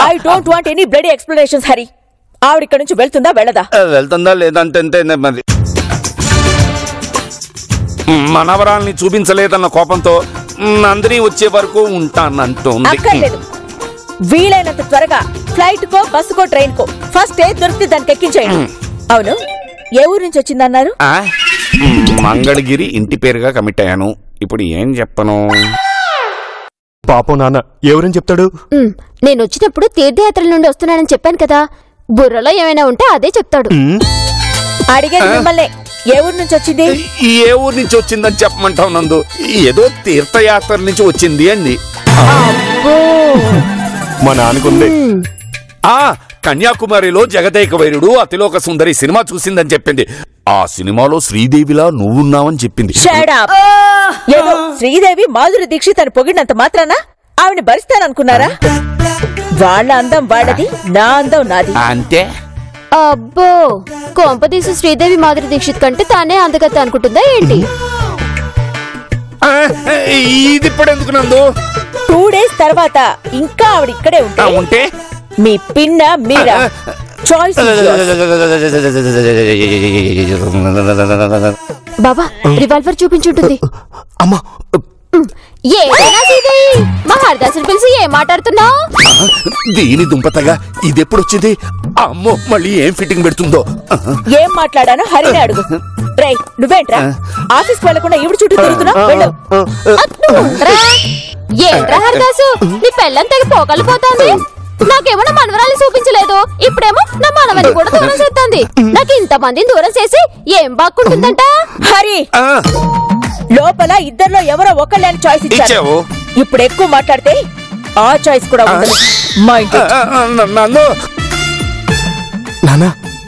I don't want any bloody explanations Hari. ఆవిడ ఇక్కడ నుంచి వెళ్తుందా వెళ్ళదా? వెళ్తుందా లేదంటే మరి మనవరాల్ని చూపించలేదన్న కోపంతో నందిని వచ్చే వరకు ఉంటానంటుంది. అక్కర్లేదు, వీలైనంత త్వరగా ఫ్లైట్ కో బస్సుకో ట్రైన్ కో ఫస్ట్ ఏ దొరికితే దానికి ఎక్కించేయండి. అవును, ఏ ఊరు నుంచి వచ్చిందన్నారు? మంగళగిరి ఇంటి పేరుగా కమిట్ అయ్యాను. ఇప్పుడు ఏం చెప్పను? పాపం నాన్న ఎవరని చెప్తాడు? నేను వచ్చినప్పుడు తీర్థయాత్రల నుండి వస్తున్నానని చెప్పాను కదా, బుర్రలో ఏమైనా ఉంటే అదే చెప్తాడు. అడిగేది మిమ్మల్ని, ఏ ఊరు నుంచి వచ్చింది? ఏ ఊరు నుంచి వచ్చిందని చెప్పమంటావు నందు? ఏదో తీర్థయాత్ర నుంచి వచ్చింది అండి. మా నాన్నకుంది. కన్యాకుమారిలో జగదేక వైరుడు అతిలోక సుందరి సినిమా చూసిందని చెప్పింది. ఆ సినిమాలో శ్రీదేవిలా నువ్వున్నావని చెప్పింది. ఏదో శ్రీదేవి మాధురి దీక్షిత్ అని పొగిడినంత మాత్రాన ఆవిని భరిస్తాననుకున్నారా? వాళ్ళ అందం వాళ్ళది, నా అందం నాది. అంతే. అబ్బో, కొంపదీసు శ్రీదేవి మాధురి దీక్షిత్ కంటే తానే అందగత్త అనుకుంటుందా ఏంటి? ఇది ఇప్పుడు ఎందుకు నందు? 2 days తర్వాత ఇంకా ఆవిడ ఇక్కడే ఉంటే మీ పిన్న మీరా చాయిస్. బాబా, రివాల్వర్ చూపించుంటుంది. అమ్మా, మా హరిదాసుని పిలిచి ఏం మాట్లాడుతున్నావు? దీని దుంపతగా ఇదెప్పుడొచ్చింది? అమ్మో, మళ్ళీ ఏం ఫిట్టింగ్ పెడుతుందో. ఏం మాట్లాడానో హరిని అడుగు. రేయ్, నువ్వేంట్రా ఆఫీస్కి వెళ్లకుండా ఇవిడు చుట్టూ తిరుగుతున్నావు? ఏంట్రా హరిదాసు, నీ పెళ్ళం తెగ పోకలిపోతుంది. నాకేమన్నా మనవరాలు చూపించలేదు, ఇప్పుడేమో నా మనవని కూడా దూరం చేస్తుంది. నాకు ఇంతమందిని దూరం చేసి ఏం బాగుంటుందంట? హరి, లోపల ఇద్దర్లో ఎవరో ఒకళ్ళని చాయిస్ ఇచ్చావు. ఇప్పుడు ఎక్కువ మాట్లాడితే ఆ చాయిస్ కూడా ఉండదు. నాన్న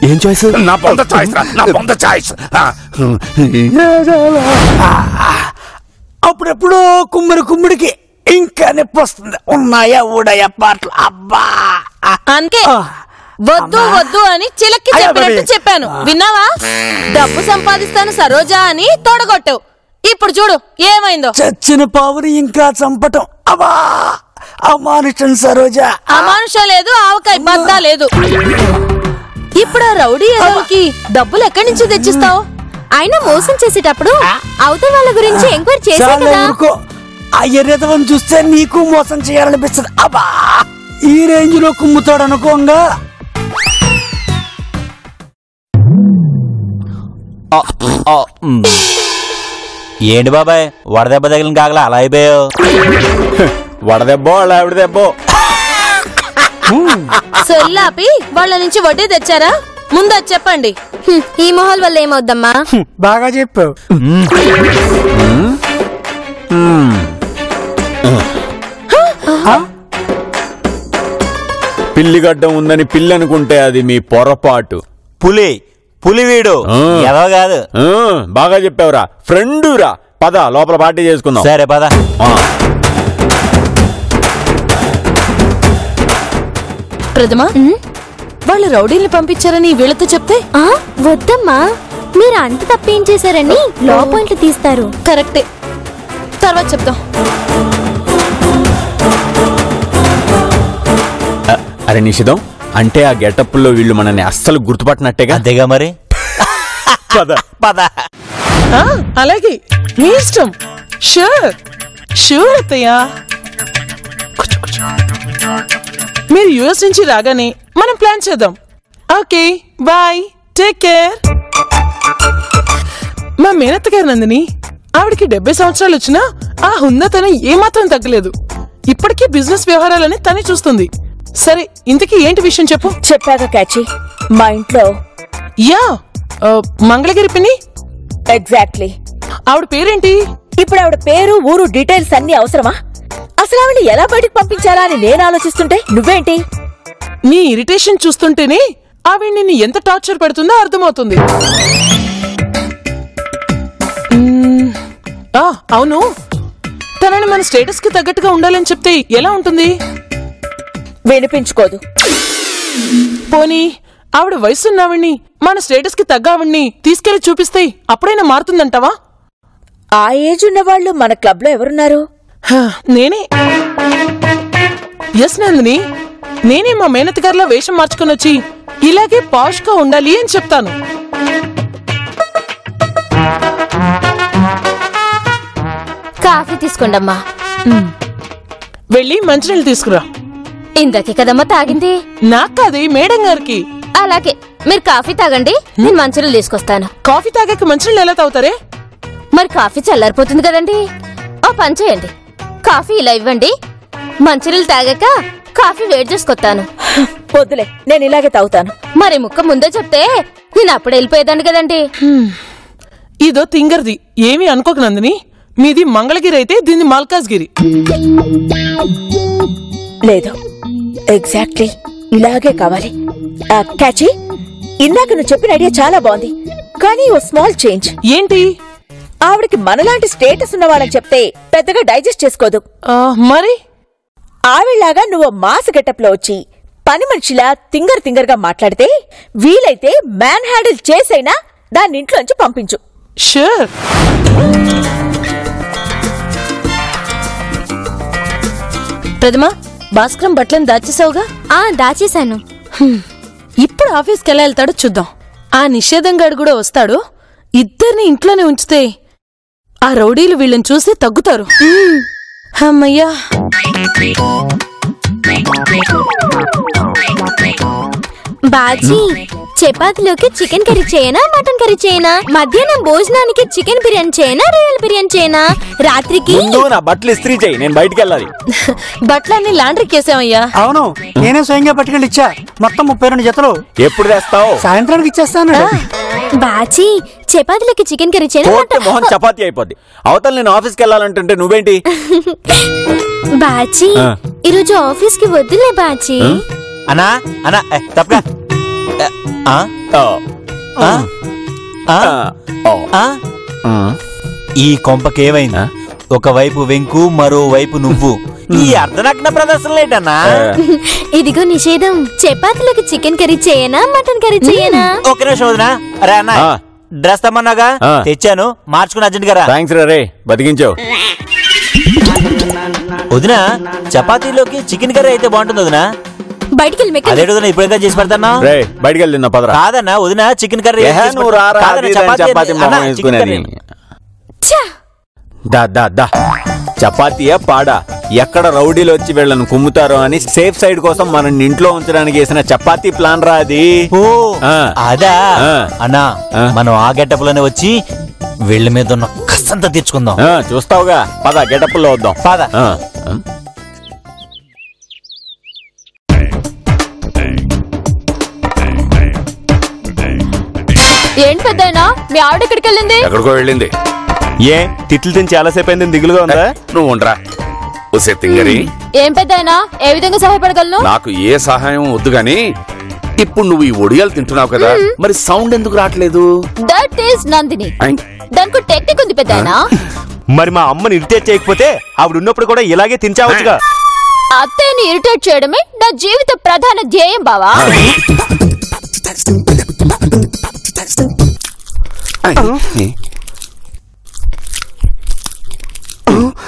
ఏం చాయిస్? నా పొంద చాయిస్, నా పొంద చాయిస్. అప్పుడెప్పుడు కుమ్ముడికి ఇంకా నొప్పి వస్తుంది. ఉన్నాయా ఊడయా పాటలు? అబ్బా, అంతే. వద్దు వద్దు అని చిలక్కి చెప్పినట్టు చెప్పాను, విన్నావా? డబ్బు సంపాదిస్తాను సరోజా అని తోడగొట్టావు. ఇప్పుడు చూడు ఏమైందో. చచ్చిన పావుని ఇంకా చంపటం. అబ్బా, అమానుషం సరోజా. అమానుషం లేదు, ఆవకాయ బద్దా లేదు. ఇప్పుడు ఆ రౌడీ ఎదవకి డబ్బులు ఎక్కడి నుంచి తెచ్చిస్తావు? ఆయన మోసం చేసేటప్పుడు అవతల వాళ్ళ గురించి ఎంక్వైరీ చేసే కదా. ఆ ఎర్రదవని చూస్తే నీకు మోసం చేయాలనిపిస్తుంది. అబ్బా, ఈ రేంజ్ లో కుమ్ముతాడు అనుకోంగా. ఏంటి బాబాయ్, వడదెబ్బ తగిలిన కాగల అలా అయిపోయావు? వడదెబ్బో ఆవిడ దెబ్బో. సొల్లాపి వాళ్ళ నుంచి వడ్డీ తెచ్చారా? ముందు చెప్పండి. ఈ మొహాల్ వల్ల ఏమవుద్దమ్మా? బాగా చెప్పావు. పిల్లిగడ్డం ఉందని పిల్లి అనుకుంటే అది మీ పొరపాటు. పులివీడు ఎదో కాదు. బాగా చెప్పావురా, ఫ్రెండ్ రా. పద లోపల పార్టీ చేసుకుందాం. సరే పద. ప్రథమా, వాళ్ళు రౌడీల్ని పంపించారని వీళ్ళతో చెప్తే? వద్దమ్మా, మీరు అంత తప్పేం చేశారని లో పాయింట్లు తీస్తారు. కరెక్టే, తర్వాత చెప్తాం. అరే నిషిదం, అంటే ఆ గెటప్ లో వీళ్ళు మనల్ని అస్సలు గుర్తుపట్టినట్టేగా. అంతేగా మరి. పద పద. అలాగే, మీ ఇష్టం. షూర్ షూర్ అత్తయ్యా. మీరు యుఎస్ నుంచి రాగానే మనం ప్లాన్ చేద్దాం. Okay, bye, take care. మా మేనత్త గారు నందిని, ఆవిడికి 70 సంవత్సరాలు వచ్చినా ఆ హుందాతనం ఏమాత్రం తగ్గలేదు. ఇప్పటికీ బిజినెస్ వ్యవహారాలని తనే చూస్తుంది. సరే, ఇంతకీ ఏంటి విషయం చెప్పు. చెప్పాక క్యాచి, మా ఇంట్లో మంగళగిరి పిన్ని. ఎగ్జాక్ట్లీ. ఆవిడ పేరేంటి? ఇప్పుడు ఆవిడ పేరు, ఊరు డీటెయిల్స్ అన్ని అవసరమా? అసలు ఆవిడ ఎలా బయటకు పంపించాలా అని నేను ఆలోచిస్తుంటే నువ్వేంటి? నీ ఇరిటేషన్ చూస్తుంటేనే ఆవిడ నిన్ను ఎంత టార్చర్ పెడుతుందో అర్థమవుతుంది. అవును, తనని మన స్టేటస్ కి తగ్గట్టుగా ఉండాలని చెప్తే ఎలా ఉంటుంది? వినిపించుకోదు. పోనీ ఆవిడ వయసున్నావిడ్ని, మన స్టేటస్ కి తగ్గ ఆవిడ్ని తీసుకెళ్లి చూపిస్తే అప్పుడైనా మారుతుందంటావా? ఆ ఏజ్ ఉన్న వాళ్ళు మన క్లబ్ లో ఎవరున్నారు? నేనే. ఎస్ నందిని, నేనే మా మేనత్ గారిలో వేషం మార్చుకుని వచ్చి ఇలాగే పాష్ గా ఉండాలి అని చెప్తాను. కాఫీ తీసుకోండమ్మా. వెళ్ళి మంచినీళ్ళు తీసుకురా. ఇందాకే కదమ్మా తాగింది. నాకు కాదు, మేడం గారికి. అలాగే మీరు కాఫీ తాగండి, నేను మంచినీళ్ళు తీసుకొస్తాను. కాఫీ తాగాక మంచినీళ్ళు ఎలా తాగుతారే? మరి కాఫీ చల్లారిపోతుంది కదండి. ఓ పని చేయండి, కాఫీ ఇలా ఇవ్వండి, మంచినీళ్ళు తాగాక కాఫీ వేడి చేసుకొస్తాను. వద్దులే, నేను ఇలాగే తాగుతాను. మరి ముక్క ముందే చెప్తే నేను అప్పుడు వెళ్ళిపోయేదాన్ని కదండి. ఇదో తింగర్ది, ఏమీ అనుకోక నందిని. మీది మంగళగిరి అయితే దీన్ని మల్కాజ్గిరి. లేదు, ఎగ్జాక్ట్లీ ఇలాగే కావాలి. క్యాచీ, ఇందాక నువ్వు చెప్పిన ఐడియా చాలా బాగుంది, కానీ ఓ స్మాల్ చేంజ్. ఏంటి? ఆవిడకి మనలాంటి స్టేటస్ ఉన్న వాళ్ళని చెప్తే పెద్దగా డైజెస్ట్ చేసుకోదు. మరి ఆవిడలాగా నువ్వు మాస్ గెటప్ లో వచ్చి పని మనిషిలా తింగర్గా మాట్లాడితే వీలైతే మ్యాన్ హ్యాండిల్ చేసైనా దాన్ని ఇంట్లోంచి పంపించు. షూర్. ప్రథమ, భాస్కరం బట్టలను దాచేసావుగా? దాచేశాను. ఇప్పుడు ఆఫీస్కి ఎలా వెళ్తాడో చూద్దాం. ఆ నిషేధంగాడు కూడా వస్తాడు. ఇద్దరిని ఇంట్లోనే ఉంచితే ఆ రౌడీలు వీళ్ళని చూసి తగ్గుతారు. అమ్మయ్యా. బాజీ, చపాతీలోకి చికెన్ కర్రీ చేయనా, మటన్ కర్రీ చేయనా? మధ్యాహ్నం భోజనానికి చికెన్ బిర్యానీ చేయనా, రొయ్యల బిర్యానీ చేయనా? రాత్రికి నా బట్టలు ఇస్త్రీ చేయి, నేను బయటికి వెళ్ళాలి. బట్టలన్నీ లాండ్రీకి వేసామయ్యా. అవును, నేనే స్వయంగా పట్టుకెళ్ళి ఇచ్చా. మొత్తం 32 జతలు. ఎప్పుడు తెస్తావు? సాయంత్రానికి ఇచ్చేస్తాను. బాజీ, చపాతీలోకి చికెన్ కర్రీ చేయనా? మొహం చపాతీ అయిపోద్ది. అవతల నేను ఆఫీస్కి వెళ్ళాలంటుంటే నువ్వేంటి? బాజీ, ఈరోజు ఆఫీస్ కి వద్దులే బాజీ. అన్నా అన్నా తప్పగా ఈ కొంపకేమైందా? ఒకవైపు వెంకు, మరోవైపు నువ్వు. ఈ అర్ధనగ్న ప్రదర్శనలేటన్నా? ఇదిగో నిషేధం. చపాతీలోకి చికెన్ కర్రీ చేయనా, మటన్ కర్రీ చేయనా? ఒక నిమిషం వదినా. అరే అన్న, డ్రెస్ తమ్మన్నాగా తెచ్చాను, మార్చుకుని అర్జెంట్ గారా. థ్యాంక్స్ రే, బతికించావు. వదినా, చపాతీలోకి చికెన్ కర్రీ అయితే బాగుంటుంది వదినా. బయటికి వెళ్ళి అదే వదినా, ఇప్పుడు చేసి పెడతాను. రే, బయటికి వెళ్ళిన పదరా. కాదన్నా వదినా, చికెన్ కర్రీ చపాతీయా పాడా? ఎక్కడ రౌడీలు వచ్చి వీళ్ళని కుమ్ముతారో అని సేఫ్ సైడ్ కోసం మనం ఇంట్లో ఉంచడానికి వేసిన చపాతీ ప్లాన్ రా అది. అదా అన్నా, మనం ఆ గెటప్ లోనే వచ్చి వీళ్ళ మీద ఉన్న కసంతా తెచ్చుకుందాం. చూస్తావుగా, పద గెటప్ లో వద్దాం. పద. ఏంటి పెద్దయినా, మీ ఆవిడ ఎక్కడికి వెళ్ళింది? ఎక్కడికో వెళ్ళింది. ఏ తిట్లు తిని చాలాసేపు అయింది, దిగులుగా ఉందా? నువ్వు ఉండరా. ఒసే తింగరి, ఏం పెద్దయినా, ఏ విధంగా సహాయపడగలను? నాకు ఏ సహాయం వద్దు గాని, ఇప్పుడు నువ్వు ఈ ఒడియాలు తింటున్నావు కదా, మరి సౌండ్ ఎందుకు రావట్లేదు? That is Nandini. దానికి టెక్నిక్ ఉంది పెద్దయినా. మరి మా అమ్మని ఇరిటేట్ చేయకపోతే ఆవిడ ఉన్నప్పుడు కూడా ఇలాగే తినచావచ్చుగా. అత్తయ్యని ఇరిటేట్ చేయడమే నా జీవిత ప్రధాన ధ్యేయం బావా.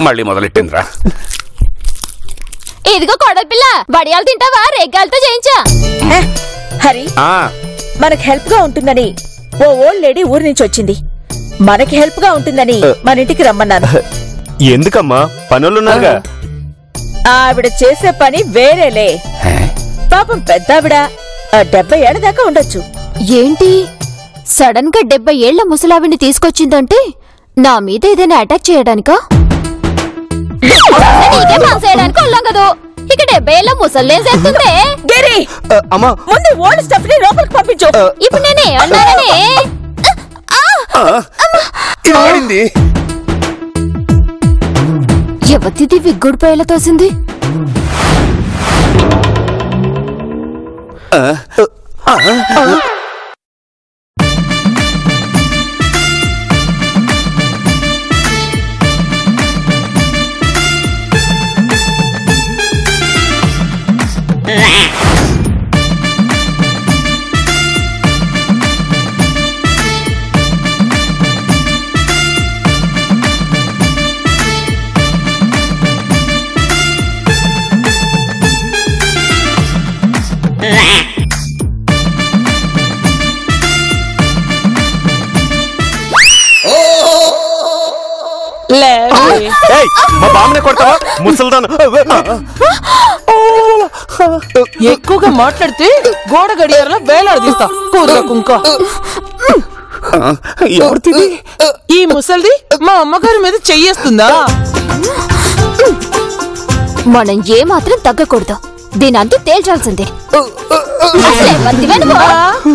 మళ్ళీ మొదలెట్టిందిరా. ఇదిగో కొడల పిల్ల, వడియాలు తింటావా? రేగాలతో చేయించా. హరి, మనకి హెల్ప్ గా ఉంటుందని ఓ ఓల్డ్ లేడీ ఊరి నుంచి వచ్చింది. మనకి హెల్ప్ గా ఉంటుందని మన ఇంటికి రమ్మన్నాను. ఎందుకమ్మా, పనులున్నారుగా. ఆవిడ చేసే పని వేరేలే. పాపం పెద్దావిడ 70 ఏళ్ల దాకా ఉండొచ్చు. ఏంటి సడన్ గా 70 ఏళ్ల ముసలావిని తీసుకొచ్చిందంటే నా మీద ఏదైనా అటాక్ చేయడానికా? నీకే పాసేయడానికి వెళ్ళాం కదా, ఇక 70 ఏళ్ల ముసల్లేం చేస్తుంది? ముందు ఓల్డ్ స్టఫ్ ని లోపలికి పంపించు. ఇప్పుడు నేనే అన్నాననే. ఎవతిది విగ్గుడిపోయేలా తోసింది? మా బామ్మనే కొడతావా ముసల్దాను? ఎక్కువగా మాట్లాడితే గోడ గడియారంలో వేలాడదీస్తా కూతురు కుంక. ఈ ముసల్ది మా అమ్మగారి మీద చెయ్యేస్తుందా? మనం ఏ మాత్రం తగ్గకూడదు, దీని అంతా తేల్చాల్సిందే.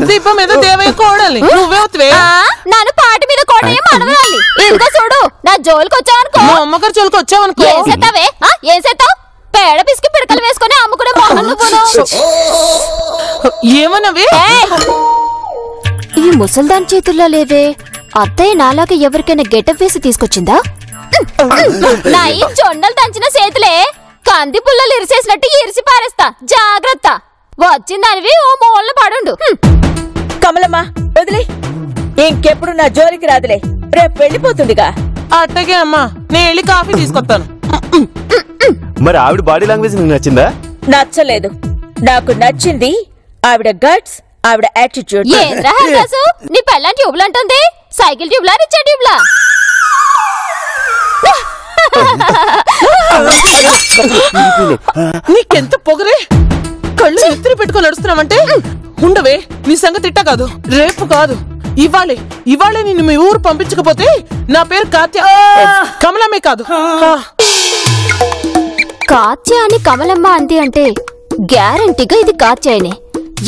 దీపం మీద దేవయ్య కోడల్ని నువ్వే నన్ను పాటి మీద కోడే మనవరాలి. ఇంకా చూడు, నా జోలికి వచ్చావనుకో, మా అమ్మగారి జోలికి వచ్చావనుకో ఏం చేస్తావే? ఏం చేస్తావు? పేడ పిసికి పిడకలు వేసుకుని అమ్ముకునే మొహం నువ్వును. ఏమన్నవే? ఈ ముసల్దాన్ చేతుల్లో లేవే. అత్తయ్య నాలాగా ఎవరికైనా గెటప్ వేసి తీసుకొచ్చిందా? నా ఈ జొండలు దంచిన చేతులే కంది పుల్లలు ఇరిసేసినట్టు ఇరిసి పారేస్తా, జాగ్రత్త. వచ్చిందానివి ఓ మూలన పడుండు. కమలమ్మ వదిలే, ఇంకెప్పుడు నా జోలికి రాదులే. రేపు వెళ్ళిపోతుందిగా. అట్టగే అమ్మా, నేను వెళ్ళి కాఫీ తీసుకొస్తాను. మరి ఆవిడ బాడీ లాంగ్వేజ్ నీకు నచ్చిందా? నచ్చలేదు. నాకు నచ్చింది ఆవిడ గట్స్, ఆవిడ యాటిట్యూడ్. ఏంద్రా హర్దాసు, నీ పెళ్ళాం ట్యూబ్లు అంటుంది. సైకిల్ ట్యూబ్లా, రిచ్చా ట్యూబ్లా? నీకెంత పొగరే! కళ్ళు ఎత్తులు పెట్టుకొని నడుస్తున్నావంటే ఉండవే. నీ సంగతి తిట్ట కాదు, రేపు కాదు, ఇవాళే నిన్ను మీ ఊరు పంపించకపోతే నా పేరు కాత్య కమలమ్మే కాదు. కాత్య అని కమలమ్మ అంది అంటే గ్యారంటీగా ఇది కాత్యాయనే.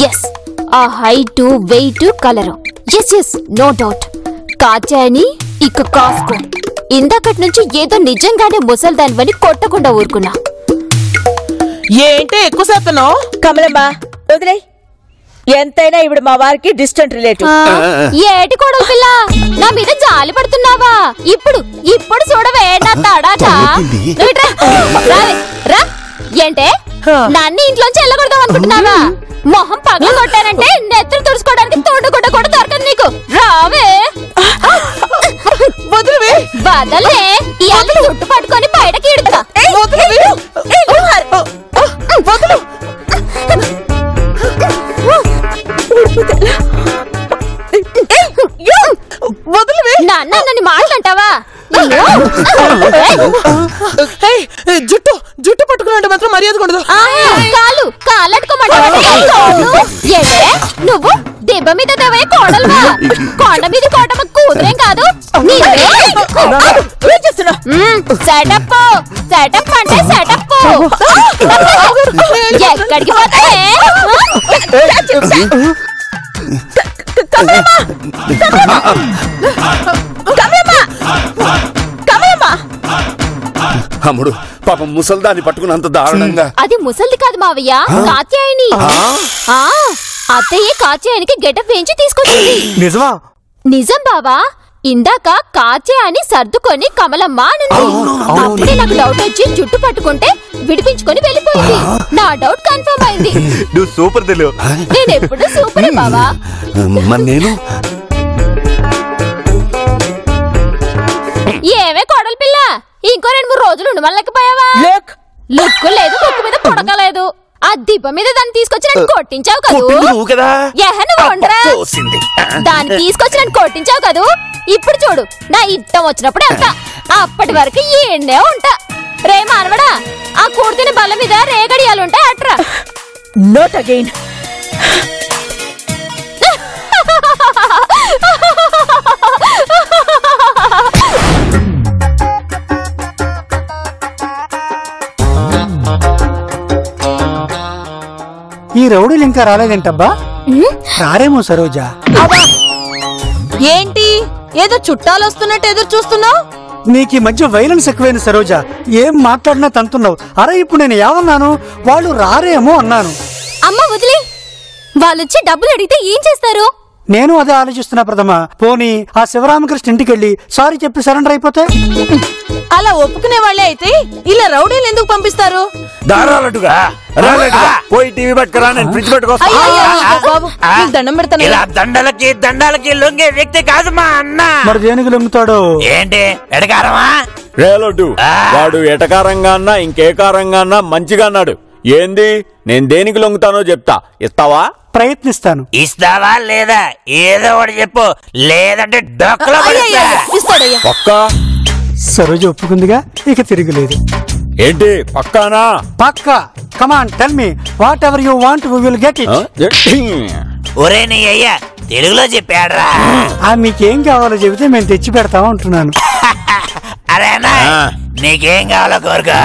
ఎస్, ఆ height, weight, colour, yes no doubt Katyayani. ఇక కాసుకో. ఇందాకటి నుంచి ఏదో నిజంగానే ముసల్దానివని కొట్టకుండా ఊరుకున్నా. ఏంటే ఎక్కువ శాతన్నావు? కమలమ్మ వదిలే, ఎంతైనా ఇవిడ మా వారికి డిస్టెంట్ రిలేటివ్. ఏటి కొడలు పిల్ల, నా మీద జాలి పడుతున్నావా? ఇప్పుడు చూడవే నా తడాక. రా. ఏంటే నన్ను ఇంట్లోంచి వెళ్ళకూడదాం అనుకుంటున్నావా? మొహం పగల కొట్టానంటే నెత్తురు తుడుచుకోవడానికి తోడుగుడ్డ కూడా దొరకదు నీకు. రావే. బదలే, ఈ అల్లు చుట్టు పట్టుకొని బయటకి ఇడుతా. నన్ను మాట్లాంటావా? జుట్టు పట్టుకున్నట్టు మాత్రం మర్యాద ఉండదు. కాళ్ళట్టుకోమంటావా? నువ్వు దెబ్బ మీద దేవే కోడలువా? కొండ మీద కోటమ్మ కూతురేం కాదు. సెటప్ అంటే సెటప్. ఎక్కడికి పోతే అమ్ముడు పాపం ముసల్దాన్ని పట్టుకున్నంత దారుణంగా. అది ముసల్ది కాదు మావయ్య, కాత్యాయని. అత్తయ్య కాత్యాయనికి గెటప్ వేయించి తీసుకొచ్చింది. నిజమా? నిజం బావా. ఇందాక కాత్యాయని సర్దుకొని కమలమ్మ అనింది. అప్పుడే నాకు డౌట్ వచ్చి జుట్టు పట్టుకుంటే విడిపించుకొని వెళ్ళిపోయింది. నా డౌట్ కన్ఫర్మ్ అయింది. నువ్వు సూపర్ తెలియదు. నేనెప్పుడు సూపరే బావా. మరి నేను ఏమే కోడలు పిల్ల, ఇంకో 2-3 రోజులు ఉండమలేకపోయావా? లుక్కు లేదు, ముక్కు మీద పుడకలేదు. ఆ దీపం మీద దాన్ని తీసుకొచ్చి నన్ను కొట్టించావు కదా. దాన్ని తీసుకొచ్చి నన్ను కొట్టించావు కదూ. ఇప్పుడు చూడు, నా ఇష్టం వచ్చినప్పుడు వెళ్తా. అప్పటి వరకు ఏండే ఉంటా. రే మానవడా, ఆ కూర్తిన బల్ల మీద రేగడియాలుంటే అట్రా. Note again. ఈ రౌడీలు ఇంకా రాలేదేంటబ్బా? రారేమో సరోజా. ఏంటి ఏదో చుట్టాలు వస్తున్నట్టు ఎదురు చూస్తున్నావు? నీకు ఈ మధ్య వైలెన్స్ ఎక్కువైంది సరోజా. ఏం మాట్లాడినా తంతున్నావు. అరే ఇప్పుడు నేను ఏమన్నాను? వాళ్ళు రారేమో అన్నాను. అమ్మ వదిలే, వాళ్ళొచ్చి డబ్బులు అడిగితే ఏం చేస్తారు? నేను అదే ఆలోచిస్తున్నా ప్రథమ. పోనీ ఆ శివరామకృష్ణ ఇంటికి వెళ్ళి సారీ చెప్పి సరెండర్ అయిపోతే? అలా ఒప్పుకునే వాళ్ళే అయితే ఇలా రౌడీలు ఎందుకు పంపిస్తారు? పోయి టీవీ పట్టుకురా, నేను ఫ్రిడ్జ్ పట్టుకొస్తా. బాబు దండం పెడతాను. ఇలా దండలకి లొంగే వ్యక్తి కాదు మా అన్న. మరి దేనికి లొంగుతాడు? ఏంటి ఎడకారమా? రేలోటు వాడు ఎటకారంగా అన్నా ఇంకేకారంగా అన్నా మంచిగా అన్నాడు. ఏంది నేను దేనికి లొంగుతానో చెప్తా, ఇస్తావా? ప్రయత్నిస్తాను. ఇస్తావా లేదా? ఏదో ఒకటి చెప్పు, లేదంటే డొక్కలో ఇస్తాడయ్యా. ఒక్క సరోజ ఒప్పుకుందిగా, ఇక తిరుగులేదు. ఏంటి పక్కానా? పక్కా. Come on tell me whatever you want we will get it. ఒరే నీ అయ్యా తెలుగులో చెప్పాడ్రా. మీకేం కావాలో చెబితే మేము తెచ్చి పెడతాం అంటున్నాను. అరే అన్నా నీకేం కావాలో కోరుకో.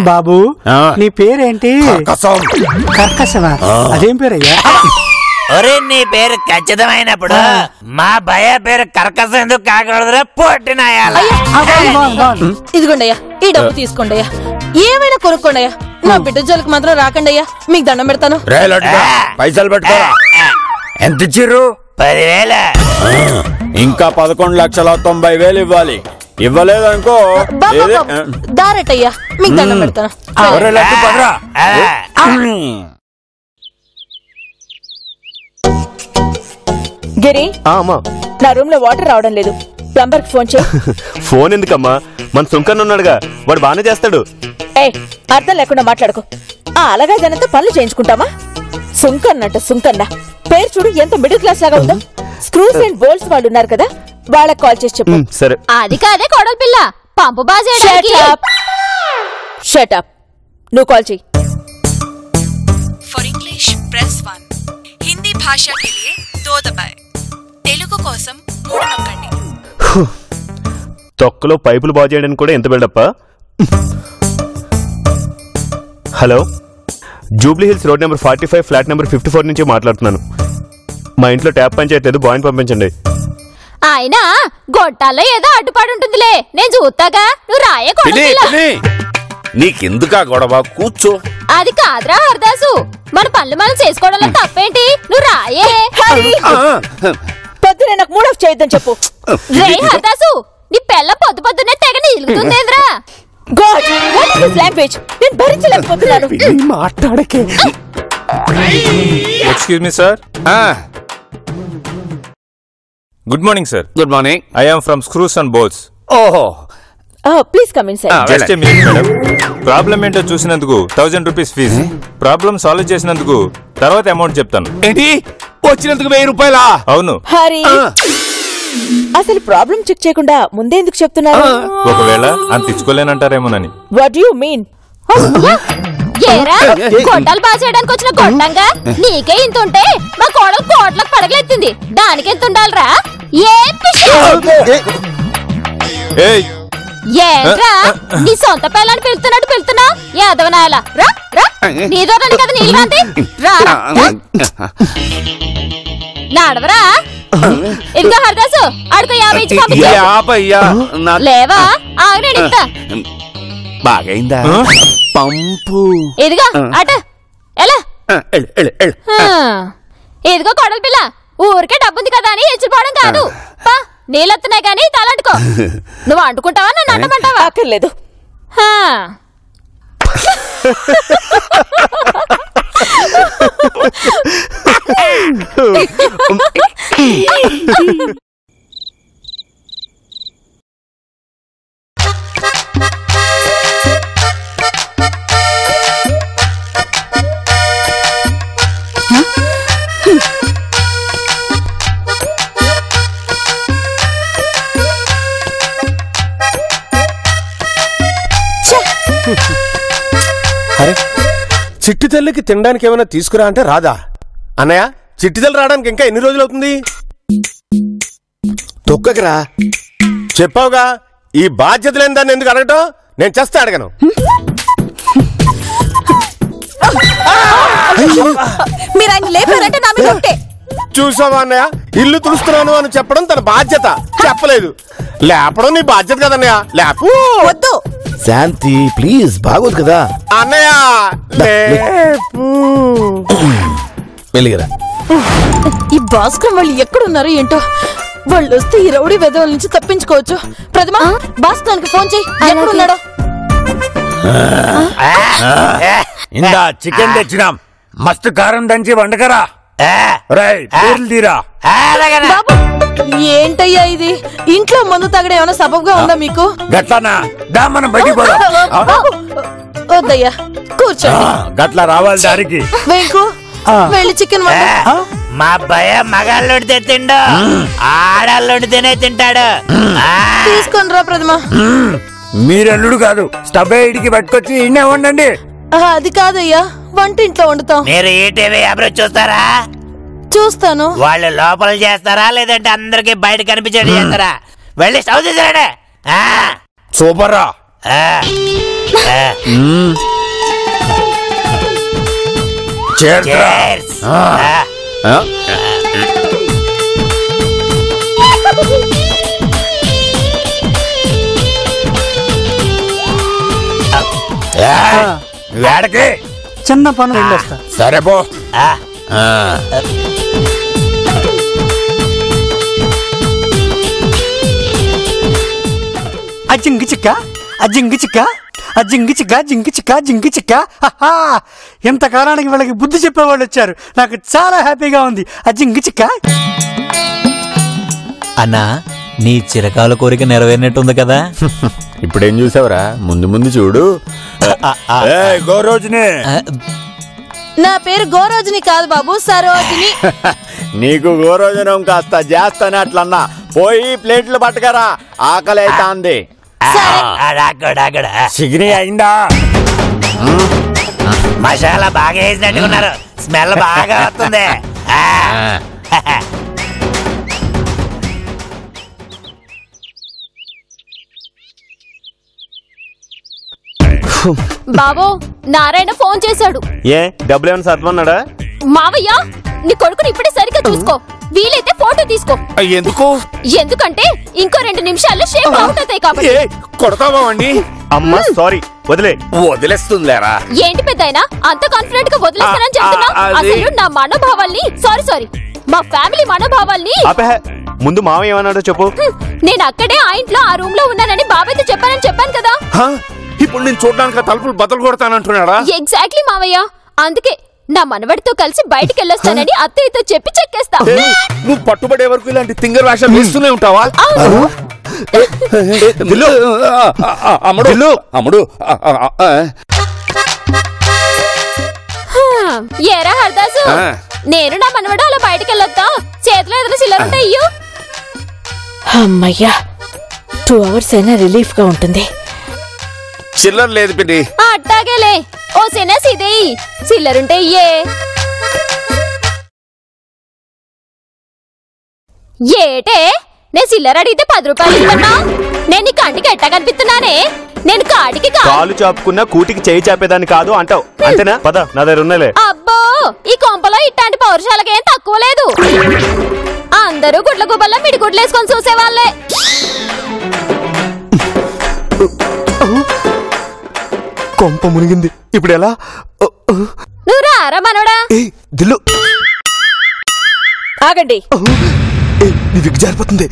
బాబు నీ పేరేంటి? కర్కశమా? అదేం పేరయ్యా? ఒరే నీ పేరు ఖచ్చితమైనప్పుడు మా భయ పేరు కర్కశం ఎందుకు కాకూడదురా పొట్టినాయాల. ఇదిగోండయ్యా ఈ డబ్బు తీసుకోండియ్యా, ఏమైనా కొనుక్కోండియ్యా, నా బిడ్డ జోలికి మాత్రం రాకండయ్యా, మీకు దండం పెడతాను. పైసలు పెట్టుకోరా. ఎంత ఇచ్చిర్రు? 10,000. ఇంకా 11,90,000 ఇవ్వాలి. ఇవ్వలేదనుకో దారటయ్యా, మీకు దండం పెడతాను. గిరి, నా రూమ్ లో వాటర్ రావడం లేదు, ప్లంబర్ కి ఫోన్ చేయి. ఫోన్ ఎందుకమ్మా, మన సుంకన్న ఉన్నాడుగా, వాడు బానే చేస్తాడు. అర్థం లేకుండా మాట్లాడుకో. అలాగా జనంతో పనులు చేయించుకుంటామా? సుంకన్నట సుంకన్న పేరు చూడు ఎంత మిడిల్ క్లాస్ లాగా ఉందో. స్క్రూస్ అండ్ బోల్ట్స్ వాళ్ళు ఉన్నారు కదా, వాళ్ళకి కాల్ చేసి చెప్పు. సరే. అది కాదే కోడలు పిల్ల, పంపు బాజే. Shut up. నువ్వు కాల్ చేయి. ఫర్ ఇంగ్లీష్ ప్రెస్ 1, హిందీ భాష के लिए 2 दबाएं, తెలుగు కోసం 3 నొక్కండి. తొక్కలో పైపులు బాగు చేయడానికి కూడా ఎంత బిల్డప్పా? Hello, Jubilee Hills road number 45 flat number 54 నుంచి మాట్లాడుతున్నాను. మా ఇంట్లో ట్యాప్ పని చేయట్లేదు, బాయ్ని పంపించండి. ఆయన గొట్టాల్లో ఏదో అడ్డుపడి ఉంటుందిలే, నేను చూస్తాగా, నువ్వు రాయే కొడుకు. నీకెందుకా గొడవ, కూర్చో. అది కాదురా హరిదాసు, మన పనులు మనం చేసుకోవడంలో తప్పేంటి, నువ్వు రాయే. పొద్దునే నాకు మూడ్ ఆఫ్ చేయొద్దని చెప్పు. రే హరిదాసు, నీ పిల్ల పొద్దు పొద్దునే తెగ నిలుగుతుందేంద్రా. God, what is this language? నేను భరించలేకపోతున్నాను. మాట్లాడకే. Excuse me sir. Good morning sir. Good morning. I am from screws and bolts. ఓహో, please come inside. Just a minute madam. Problem ఏంటో చూసినందుకు 1000 రూపీస్ ఫీజు, ప్రాబ్లం సాల్వ్ చేసినందుకు తర్వాత amount చెప్తాను. ఏంటి వచ్చినందుకు 1000 రూపాయలా? అవును. హరి, అసలు ప్రాబ్లం చెక్ చేయకుండా ముందే ఎందుకు చెప్తున్నారు? ఒకవేళ అంత ఇచ్చుకోలేనంటారేమోనని. What you mean? ఏరా గొడ్డలు బాగా చేయడానికి వచ్చిన గొడ్డంగా నీకే ఇంత ఉంటే మా కోడలు కోట్లకు పడగలెత్తింది, దానికి ఎంత ఉండాలిరా? ఏంట్రా నీ సొంత పిల్లని పిలుస్తున్నట్టు పిలుతున్నా? యాదవనాయాల రా రా, నీ దూరాన్ని కదా నీళ్ళు రాంది, రా నడవరా. ఇదిగో హరిదాసు, అడుగు 50 ఇచ్చి పంపించు. లేవా? ఆగినాడు. బాగైందా పంపు? ఇదిగో అట ఎలా. ఇదిగో కొడల పిల్ల, ఊరికే డబ్బుంది కదా అని ఎచ్చిపోవడం కాదు. నీళ్ళొస్తున్నాయి కానీ తలంటుకో. నువ్వు అంటుకుంటావా, నన్ను అంటమంటావా? అక్కర్లేదు. అరే, చిట్టి తల్లికి తినడానికి ఏమైనా తీసుకురా అంటే రాదా? అన్నయ్య, చిట్టి తల్లి రావడానికి ఇంకా ఎన్ని రోజులు అవుతుంది? తొక్కకిరా. చెప్పావుగా, ఈ బాధ్యత లేని దాన్ని ఎందుకు అడగటం? నేను చేస్తే అడగను. మీరు ఆయన లేపారంటే నా మీద ఉంటే. చూసావా అన్నయ్య, ఇల్లు తుడుస్తున్నాను అని చెప్పడం తన బాధ్యత, చెప్పలేదు. లేపడం నీ బాధ్యత కదన్నయ్య, లేపు. వద్దు శాంతి, ప్లీజ్, బాగోదు కదా అన్నయ్య. వెలిగరా. ఈ భాస్కరం వాళ్ళు ఎక్కడున్నారు ఏంటో, వాళ్ళు వస్తే ఈ రౌడీ వెధవల నుంచి తప్పించుకోవచ్చు. ప్రతిమ, భాస్కరానికి ఫోన్ చేయి, ఎక్కడున్నాడో. ఇందా చికెన్ తెచ్చినాం, మస్తు కారం దంచి వండకరా. తీరా. బాబు, ఏంటయ్యా ఇది? ఇంట్లో మందు తాగడం ఏమైనా సబబ్గా ఉందా మీకు? గట్లానా దా మనం బయటికి పోదాం. వద్దయ్యా, కూర్చోండి. గట్లా రావాలి దారికి. వెంకు వెళ్ళి చికెన్ మా భయ మగాళ్ళుడి తిండు, ఆడాళ్ళుడితేనే తింటాడు. తీసుకొని రా ప్రథమ. మీరల్లుడు కాదు, స్టవ్ ఇడికి పట్టుకొచ్చి ఇన్నే వండండి. అది కాదయ్యా, వంటింట్లో వండుతాం. మీరు ఈటీవీ అభివృద్ధి చూస్తారా? చూస్తాను. వాళ్ళు లోపల చేస్తారా లేదంటే అందరికి బయట కనిపించేది చేస్తారా? వెళ్ళి స్టవ్ చేసాడే. సూపర్ రా. వేడకి చిన్న పనులు వెళ్ళొస్తా. సరే పో. అజింగి చిక్క అజింగి చిక్క అజింగి చిక్క జింగి చిక్క జింగి చిక్క. ఎంత కాలానికి వీళ్ళకి బుద్ధి చెప్పేవాళ్ళు వచ్చారు. నాకు చాలా హ్యాపీగా ఉంది. అజింగి చిక్క. అన్నా నీ చిరకాల కోరిక నెరవేరినట్టుంది కదా. ఇప్పుడేం చూసావురా? ముందు ముందు చూడు. గోరోజుని. నా పేరు గోరోజుని కాదు బాబు, సరోజిని. నీకు గోరోజనం కాస్త చేస్తానే అట్లన్నా. పోయి ప్లేట్లు పట్టుకరా, ఆకలి అయితే అంది. సిగ్ని అయిందా? మసాలా బాగా వేసినట్టుకున్నారు, స్మెల్ బాగా వస్తుంది. బాబో నారాయణ ఫోన్ చేశాడు. ఏ డబ్బులు ఏమైనా సర్దమన్నాడా? మావయ్య నీ కొడుకుని ఇప్పుడే సరిగ్గా చూసుకో, వీలైతే ఫోటో తీసుకో. ఎందుకు? ఎందుకంటే ఇంకో 2 నిమిషాల్లో షేప్ అవుట్ అవుతాయి కాబట్టి. కొడతావా అండి? అమ్మా సారీ, వదిలే. వదిలేస్తుందిలేరా? ఏంటి పెద్దాయనా అంత కాన్ఫిడెంట్ గా వదిలేస్తానని చెప్తున్నా? అసలు నా మనోభావాల్ని, సారీ మా ఫ్యామిలీ మనోభావాల్ని. ముందు మావయ్య ఏమన్నాడో చెప్పు. నేను అక్కడే ఆ ఇంట్లో ఆ రూమ్ లో ఉన్నానని బాబాయ్తో చెప్పాను కదా. ఇప్పుడు నేను చూడడానికి తలుపులు బద్దలు కొడతానంటున్నాడా? ఎగ్జాక్ట్లీ మావయ్య, అందుకే నా మనవడితో కలిసి బయటికి వెళ్ళొస్తానని అత్తయ్యతో చెప్పి చెక్కేస్తా. నువ్వు పట్టుబడే వరకు ఇలాంటి తింగర్ వేషాలు వేస్తూనే ఉంటావా? అమ్ముడు ఏరా హర్దాసు, నేను నా మనవడు అలా బయటికి వెళ్ళొద్దా? చేతిలో ఏదైనా చిల్లర ఉంటే ఇయ్యు. అమ్మయ్యా, 2 hours అయినా రిలీఫ్ గా ఉంటుంది. చిల్లర లేదు పిండి. అట్టాగేలే, ఓ సినస్ ఇదే చిల్లరుంటే ఇయ్యే. ఏటే నేను చిల్లర అడిగితే 10 రూపాయలు ఇవ్వన్నా? నేను నీ కంటికి ఎట్టా కనిపిస్తున్నానే? నేను కాటికి కాలు చాపుకున్నా కూటికి చేయి చాపేదాన్ని కాదు అంటావు, అంతేనా? పద, నా దగ్గర ఉన్నాలే. అబ్బో, ఈ కొంపలో ఇట్లాంటి పౌరుషాలకేం తక్కువ లేదు. అందరూ గుడ్ల గుబ్బల్లో మిడిగుడ్లేసుకొని చూసేవాళ్లే. కొంప మునిగింది, ఇప్పుడు ఎలా? నువ్వు రారా మనోడా. దిల్లు ఆగండి. నీ విగ్గు జారిపోతుంది.